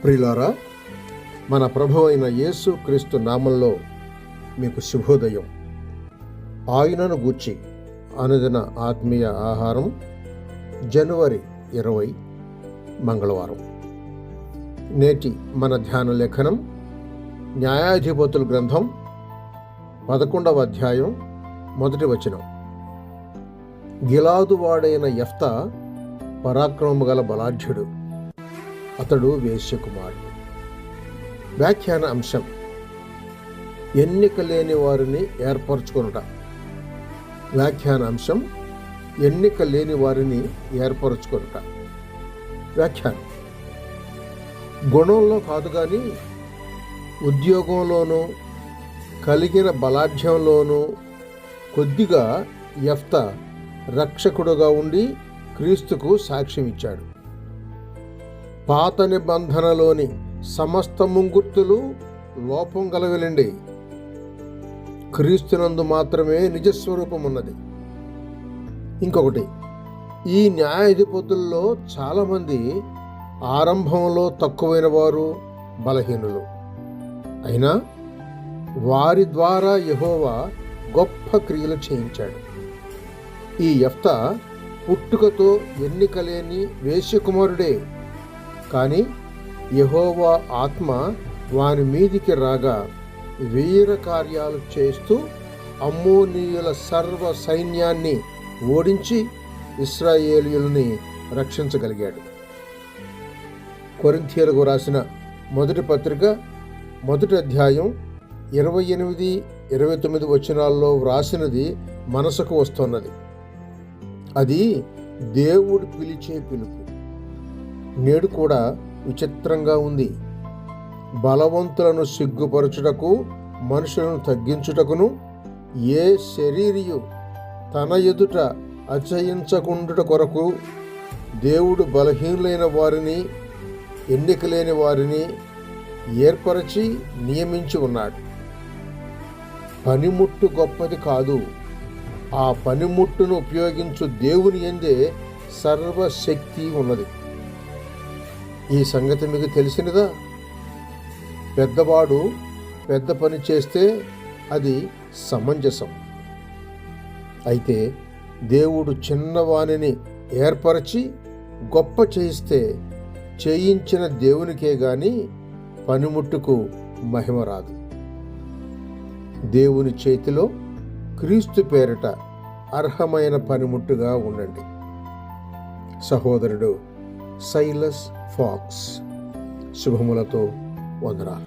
ప్రియులారా, మన ప్రభువు అయిన యేసు క్రీస్తు నామంలో మీకు శుభోదయం. ఆయనను గూర్చి అనుదిన ఆత్మీయ ఆహారం, జనవరి 20 మంగళవారం. నేటి మన ధ్యాన లేఖనం న్యాయాధిపతుల గ్రంథం 11వ అధ్యాయం 1వ వచనం. గిలాదు వాడైన యెఫ్తా పరాక్రమము గల బలాఢ్యుడు, అతడు వేశ్యకుమారుడు. వ్యాఖ్యాన అంశం: ఎన్నిక లేని వారిని ఏర్పరచుకొనుట. వ్యాఖ్యాన అంశం: ఎన్నిక లేని వారిని ఏర్పరచుకొనుట. వ్యాఖ్యానం: గుణంలో కాదు కానీ ఉద్యోగంలోనూ కలిగిన బలాఢ్యంలోనూ కొద్దిగా యెఫ్తా రక్షకుడుగా ఉండి క్రీస్తుకు సాక్ష్యం ఇచ్చాడు. పాత నిబంధనలోని సమస్త ముంగుర్తులు లోపం గలవిలండి, క్రీస్తునందు మాత్రమే నిజస్వరూపం ఉన్నది. ఇంకొకటి, ఈ న్యాయాధిపతుల్లో చాలామంది ఆరంభంలో తక్కువైన వారు, బలహీనులు. అయినా వారి ద్వారా యెహోవా గొప్ప క్రియలు చేయించాడు. ఈ యెఫ్తా పుట్టుకతో ఎన్నికలేని వేశ్యకుమారుడే, కానీ యెహోవా ఆత్మ వాని మీదికి రాగా వీర కార్యాలు చేస్తూ అమ్మోనీయుల సర్వ సైన్యాన్ని ఓడించి ఇశ్రాయేలీయుల్ని రక్షించగలిగాడు. కొరింథీయులకు రాసిన మొదటి పత్రిక 1వ అధ్యాయం 28-29 వచనాల్లో వ్రాసినది మనసుకు వస్తున్నది. అది దేవుడు పిలిచే పిలుపు. నేడు కూడా విచిత్రంగా ఉంది. బలవంతులను సిగ్గుపరచుటకు, మనుషులను తగ్గించుటకును, ఏ శరీరియు తన ఎదుట అచయించకుండుట కొరకు దేవుడు బలహీనులైన వారిని, ఎన్నికలేని వారిని ఏర్పరచి నియమించి ఉన్నాడు. పనిముట్టు గొప్పది కాదు, ఆ పనిముట్టును ఉపయోగించు దేవుని యందే సర్వశక్తి ఉన్నది. ఈ సంగతి మీకు తెలిసినదా? పెద్దవాడు పెద్ద పని చేస్తే అది సమంజసం. అయితే దేవుడు చిన్నవానిని ఏర్పరచి గొప్ప చేయిస్తే చేయించిన దేవునికే గాని పనిముట్టుకు మహిమ రాదు. దేవుని చేతిలో క్రీస్తు పేరిట అర్హమైన పనిముట్టుగా ఉండండి. సహోదరుడు సైలస్ ఫాక్స్. శుభములతో వందనాలు.